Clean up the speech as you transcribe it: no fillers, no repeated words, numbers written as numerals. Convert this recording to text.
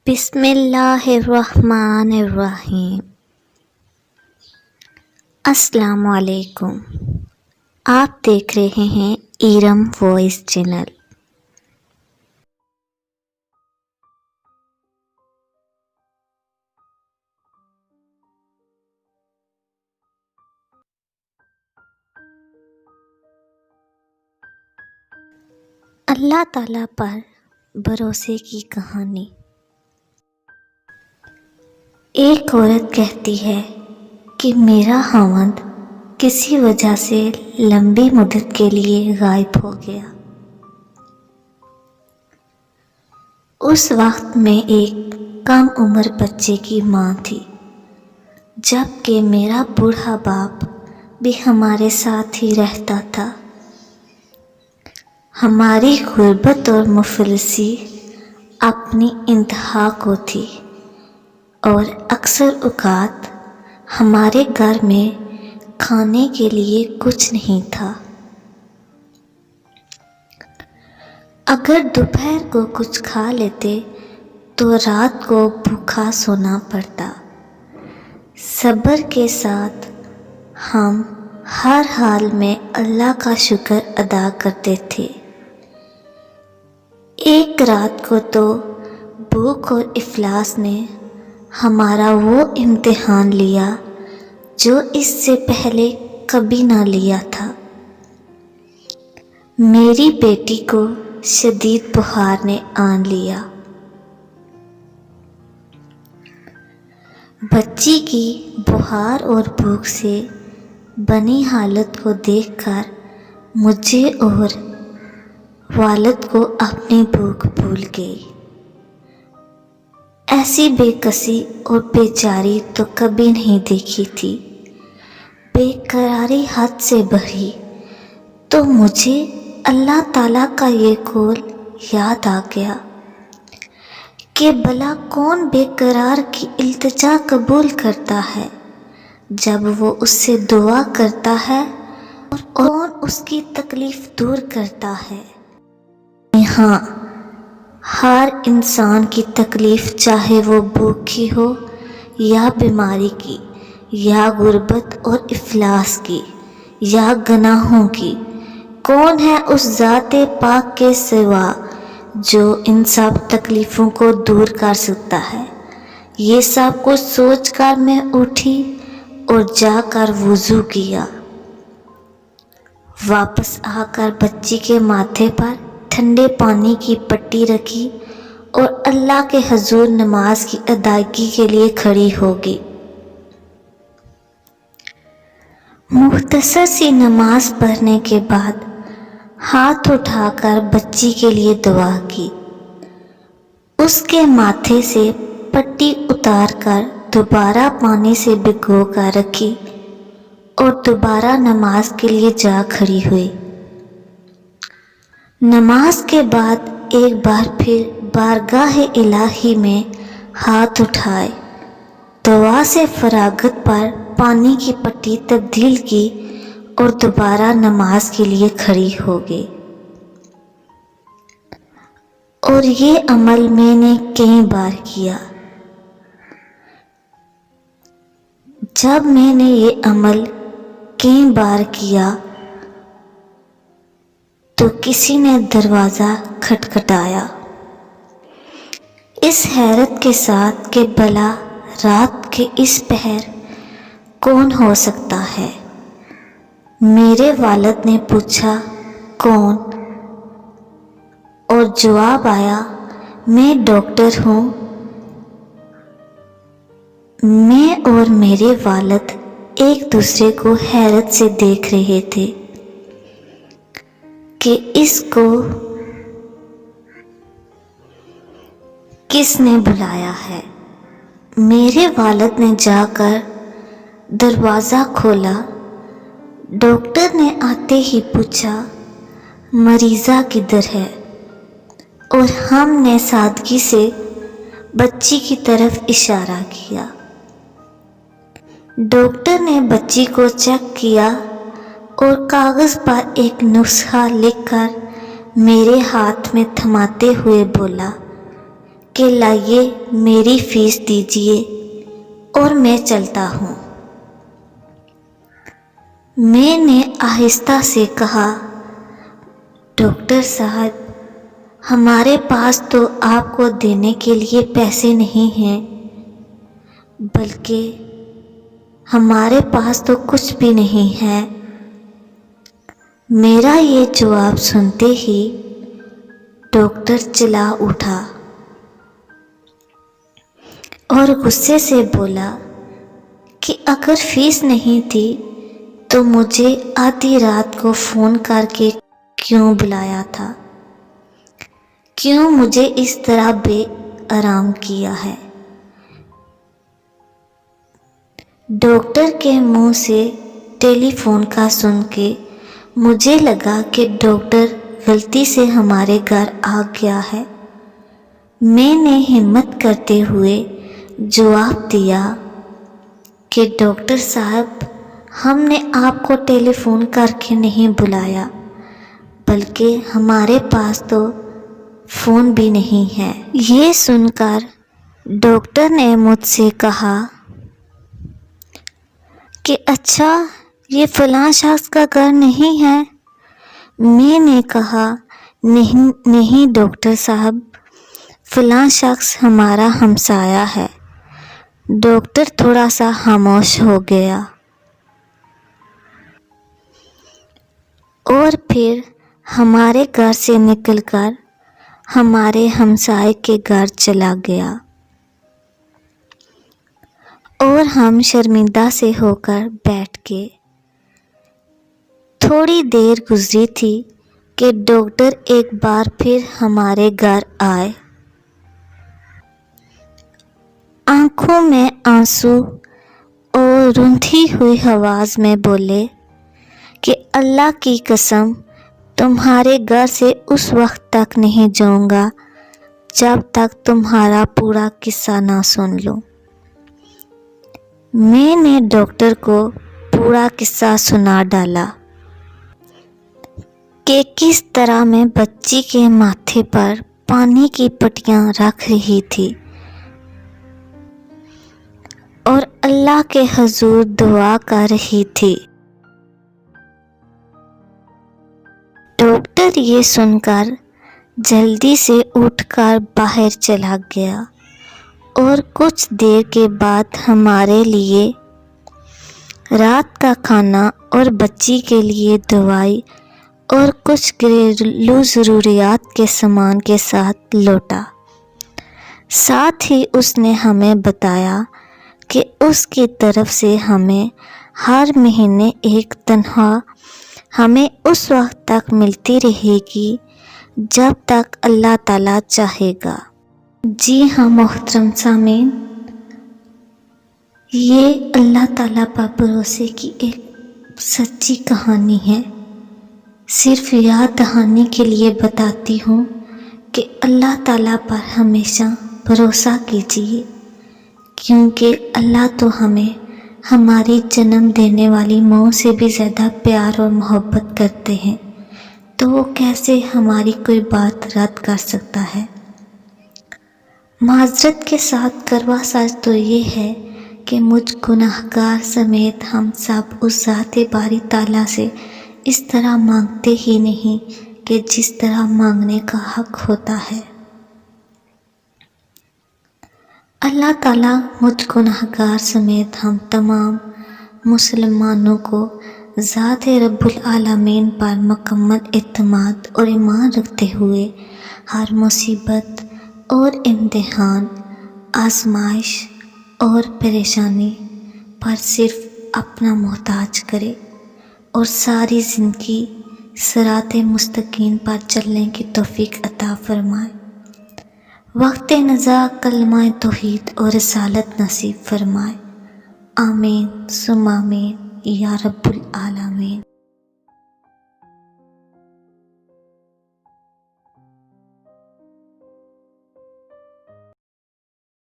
بسم اللہ الرحمن الرحیم۔ السلام علیکم۔ آپ دیکھ رہے ہیں ایرم وائس چینل۔ اللہ تعالیٰ پر بھروسے کی کہانی۔ ایک عورت کہتی ہے کہ میرا خاوند کسی وجہ سے لمبی مدت کے لیے غائب ہو گیا۔ اس وقت میں ایک کم عمر بچے کی ماں تھی، جبکہ میرا بوڑھا باپ بھی ہمارے ساتھ ہی رہتا تھا۔ ہماری غربت اور مفلسی اپنی انتہا کو تھی، اور اکثر اوقات ہمارے گھر میں کھانے کے لیے کچھ نہیں تھا۔ اگر دوپہر کو کچھ کھا لیتے تو رات کو بھوکا سونا پڑتا۔ صبر کے ساتھ ہم ہر حال میں اللہ کا شکر ادا کرتے تھے۔ ایک رات کو تو بھوک اور افلاس نے ہمارا وہ امتحان لیا جو اس سے پہلے کبھی نہ لیا تھا۔ میری بیٹی کو شدید بخار نے آن لیا۔ بچی کی بخار اور بھوک سے بنی حالت کو دیکھ کر مجھے اور والد کو اپنی بھوک بھول گئی۔ ایسی بے کسی اور بے چاری تو کبھی نہیں دیکھی تھی۔ بے قراری حد سے بڑھی تو مجھے اللہ تعالیٰ کا یہ قول یاد آ گیا کہ بھلا کون بے قرار کی التجا قبول کرتا ہے جب وہ اس سے دعا کرتا ہے، اور کون اس کی تکلیف دور کرتا ہے۔ ہاں، ہر انسان کی تکلیف، چاہے وہ بھوک کی ہو یا بیماری کی یا غربت اور افلاس کی یا گناہوں کی، کون ہے اس ذات پاک کے سوا جو ان سب تکلیفوں کو دور کر سکتا ہے۔ یہ سب کچھ سوچ کر میں اٹھی اور جا کر وضو کیا۔ واپس آ کر بچی کے ماتھے پر ٹھنڈے پانی کی پٹی رکھی اور اللہ کے حضور نماز کی ادائیگی کے لیے کھڑی ہوگی۔ مختصر سی نماز پڑھنے کے بعد ہاتھ اٹھا کر بچی کے لیے دعا کی، اس کے ماتھے سے پٹی اتار کر دوبارہ پانی سے بھگو کر رکھی اور دوبارہ نماز کے لیے جا کھڑی ہوئی۔ نماز کے بعد ایک بار پھر بارگاہ الہی میں ہاتھ اٹھائے، دعا سے فراغت پر پانی کی پٹی تبدیل کی اور دوبارہ نماز کے لیے کھڑی ہو گئی۔ اور یہ عمل میں نے کئی بار کیا۔ جب میں نے یہ عمل کئی بار کیا تو کسی نے دروازہ کھٹکھٹایا، اس حیرت کے ساتھ کہ بھلا رات کے اس پہر کون ہو سکتا ہے۔ میرے والد نے پوچھا کون، اور جواب آیا میں ڈاکٹر ہوں۔ میں اور میرے والد ایک دوسرے کو حیرت سے دیکھ رہے تھے کہ اس کو کس نے بلایا ہے۔ میرے والد نے جا کر دروازہ کھولا۔ ڈاکٹر نے آتے ہی پوچھا مریضہ کدھر ہے، اور ہم نے سادگی سے بچی کی طرف اشارہ کیا۔ ڈاکٹر نے بچی کو چیک کیا اور کاغذ پر ایک نسخہ لکھ کر میرے ہاتھ میں تھماتے ہوئے بولا کہ لائیے میری فیس دیجیے اور میں چلتا ہوں۔ میں نے آہستہ سے کہا، ڈاکٹر صاحب، ہمارے پاس تو آپ کو دینے کے لیے پیسے نہیں ہیں، بلکہ ہمارے پاس تو کچھ بھی نہیں ہے۔ میرا یہ جواب سنتے ہی ڈاکٹر چلا اٹھا اور غصے سے بولا کہ اگر فیس نہیں تھی تو مجھے آدھی رات کو فون کر کے کیوں بلایا تھا؟ کیوں مجھے اس طرح بے آرام کیا ہے؟ ڈاکٹر کے منہ سے ٹیلی فون کا سن کے مجھے لگا کہ ڈاکٹر غلطی سے ہمارے گھر آ گیا ہے۔ میں نے ہمت کرتے ہوئے جواب دیا کہ ڈاکٹر صاحب، ہم نے آپ کو ٹیلی فون کر کے نہیں بلایا، بلکہ ہمارے پاس تو فون بھی نہیں ہے۔ یہ سن کر ڈاکٹر نے مجھ سے کہا کہ اچھا، یہ فلاں شخص کا گھر نہیں ہے؟ میں نے کہا، نہیں ڈاکٹر صاحب، فلاں شخص ہمارا ہمسایہ ہے۔ ڈاکٹر تھوڑا سا خاموش ہو گیا اور پھر ہمارے گھر سے نکل کر ہمارے ہمسائے کے گھر چلا گیا اور ہم شرمندہ سے ہو کر بیٹھ گئے۔ تھوڑی دیر گزری تھی کہ ڈاکٹر ایک بار پھر ہمارے گھر آئے۔ آنکھوں میں آنسو اور روندھی ہوئی آواز میں بولے کہ اللہ کی قسم، تمہارے گھر سے اس وقت تک نہیں جاؤں گا جب تک تمہارا پورا قصہ نہ سن لوں۔ میں نے ڈاکٹر کو پورا قصہ سنا ڈالا کہ کس طرح میں بچی کے ماتھے پر پانی کی پٹیاں رکھ رہی تھی اور اللہ کے حضور دعا کر رہی تھی۔ ڈاکٹر یہ سن کر جلدی سے اٹھ کر باہر چلا گیا اور کچھ دیر کے بعد ہمارے لیے رات کا کھانا اور بچی کے لیے دوائی اور کچھ گھریلو ضروریات کے سامان کے ساتھ لوٹا۔ ساتھ ہی اس نے ہمیں بتایا کہ اس کی طرف سے ہمیں ہر مہینے ایک تنخواہ ہمیں اس وقت تک ملتی رہے گی جب تک اللہ تعالیٰ چاہے گا۔ جی ہاں محترم سامعین، یہ اللہ تعالیٰ پر بھروسے کی ایک سچی کہانی ہے۔ صرف یاد دہانی کے لیے بتاتی ہوں کہ اللہ تعالیٰ پر ہمیشہ بھروسہ کیجیے، کیونکہ اللہ تو ہمیں ہماری جنم دینے والی ماں سے بھی زیادہ پیار اور محبت کرتے ہیں، تو وہ کیسے ہماری کوئی بات رد کر سکتا ہے۔ معذرت کے ساتھ کروا سچ تو یہ ہے کہ مجھ گناہگار سمیت ہم سب اس ذات باری تعالیٰ سے اس طرح مانگتے ہی نہیں کہ جس طرح مانگنے کا حق ہوتا ہے۔ اللہ تعالیٰ مجھ گناہگار سمیت ہم تمام مسلمانوں کو ذات رب العالمین پر مکمل اعتماد اور ایمان رکھتے ہوئے ہر مصیبت اور امتحان، آزمائش اور پریشانی پر صرف اپنا محتاج کرے اور ساری زندگی صراط مستقیم پر چلنے کی توفیق عطا فرمائے۔ وقت نزاع کلمہ توحید اور رسالت نصیب فرمائے۔ آمین ثم آمین یا رب العالمین۔